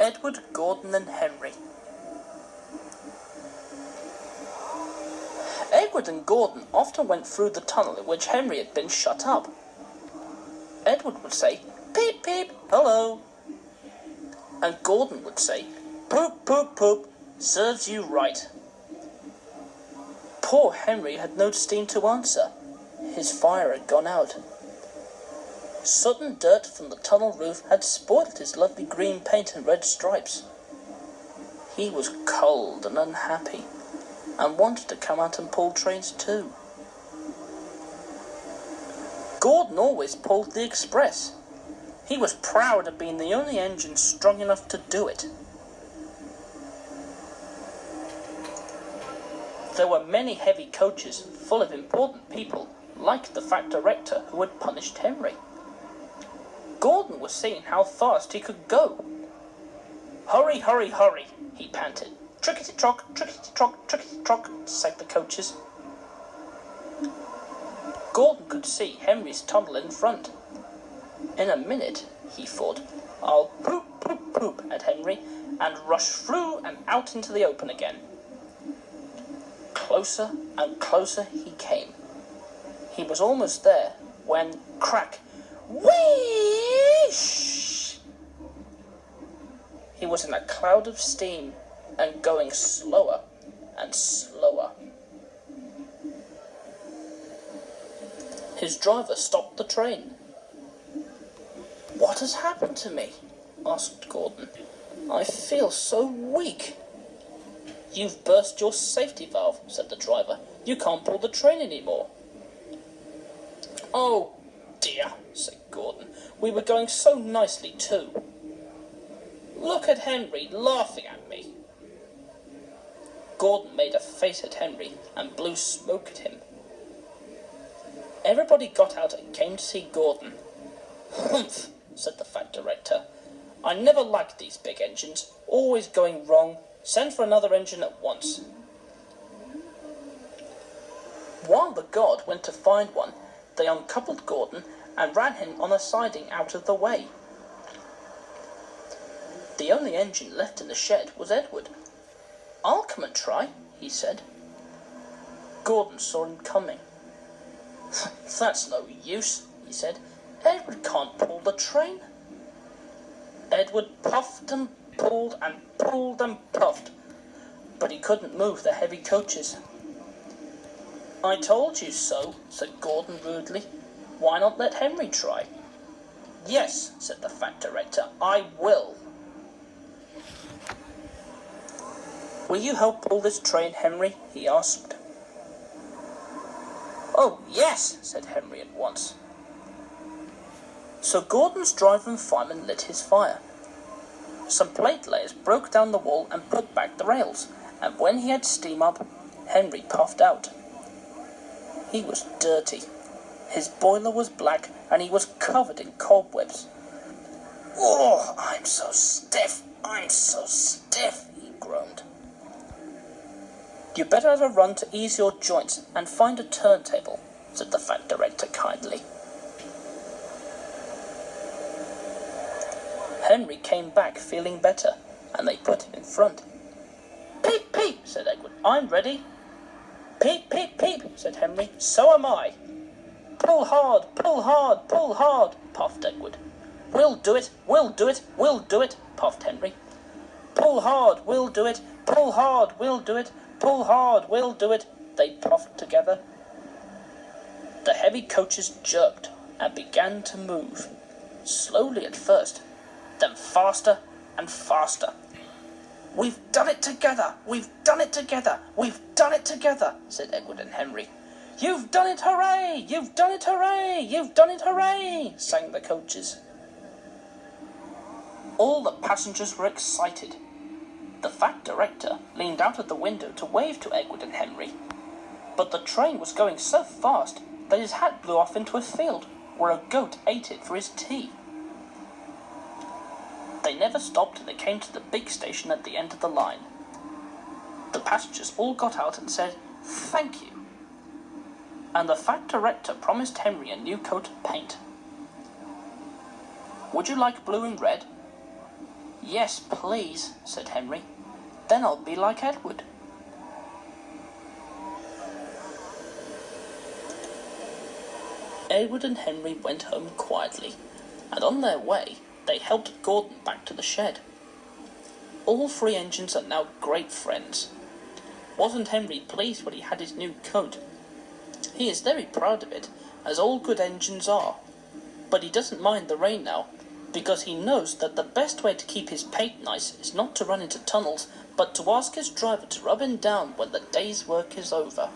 Edward, Gordon and Henry. Edward and Gordon often went through the tunnel in which Henry had been shut up. Edward would say, "Peep, peep, hello." And Gordon would say, "Poop, poop, poop, serves you right." Poor Henry had no steam to answer. His fire had gone out. Sudden dirt from the tunnel roof had spoiled his lovely green paint and red stripes. He was cold and unhappy, and wanted to come out and pull trains too. Gordon always pulled the express. He was proud of being the only engine strong enough to do it. There were many heavy coaches full of important people, like the fat director who had punished Henry. Gordon was seeing how fast he could go. "Hurry, hurry, hurry," he panted. "Trickety-trock, trickety-trock, trickety-trock," sang the coaches. Gordon could see Henry's tunnel in front. In a minute, he thought, "I'll poop, poop, poop at Henry and rush through and out into the open again." Closer and closer he came. He was almost there when, crack, whoosh! He was in a cloud of steam and going slower and slower. His driver stopped the train. "What has happened to me?" asked Gordon. "I feel so weak." "You've burst your safety valve," said the driver. "You can't pull the train anymore." "Oh dear," said Gordon. "We were going so nicely too. Look at Henry laughing at me." Gordon made a face at Henry and blew smoke at him. Everybody got out and came to see Gordon. "Humph," said the fat director. "I never liked these big engines, always going wrong. Send for another engine at once." While the guard went to find one, they uncoupled Gordon and ran him on a siding out of the way. The only engine left in the shed was Edward. "I'll come and try," he said. Gordon saw him coming. "That's no use," he said. "Edward can't pull the train." Edward puffed and pulled and pulled and puffed, but he couldn't move the heavy coaches. "I told you so," said Gordon rudely. "Why not let Henry try?" "Yes," said the fat director, "I will." "Will you help pull this train, Henry?" he asked. "Oh, yes," said Henry at once. So Gordon's driver and fireman lit his fire. Some plate layers broke down the wall and put back the rails, and when he had steam up, Henry puffed out. He was dirty. His boiler was black, and he was covered in cobwebs. "Oh, I'm so stiff, I'm so stiff," he groaned. "You better have a run to ease your joints and find a turntable," said the fat director kindly. Henry came back feeling better, and they put him in front. "Peep, peep," said Edward. "I'm ready." "Peep, peep, peep," said Henry. "So am I." "Pull hard, pull hard, pull hard," puffed Edward. "We'll do it, we'll do it, we'll do it," puffed Henry. "Pull hard, we'll do it, pull hard, we'll do it, pull hard, we'll do it," they puffed together. The heavy coaches jerked and began to move, slowly at first, then faster and faster. "We've done it together, we've done it together, we've done it together," said Edward and Henry. "You've done it, hooray! You've done it, hooray! You've done it, hooray!" sang the coaches. All the passengers were excited. The fat director leaned out of the window to wave to Edward and Henry, but the train was going so fast that his hat blew off into a field where a goat ate it for his tea. They never stopped till they came to the big station at the end of the line. The passengers all got out and said, "Thank you." And the fat director promised Henry a new coat of paint. "Would you like blue and red?" Yes, please, said Henry. Then I'll be like Edward. Edward and Henry went home quietly, and on their way they helped Gordon back to the shed. All three engines are now great friends. Wasn't Henry pleased when he had his new coat? He is very proud of it, as all good engines are. But he doesn't mind the rain now, because he knows that the best way to keep his paint nice is not to run into tunnels, but to ask his driver to rub him down when the day's work is over.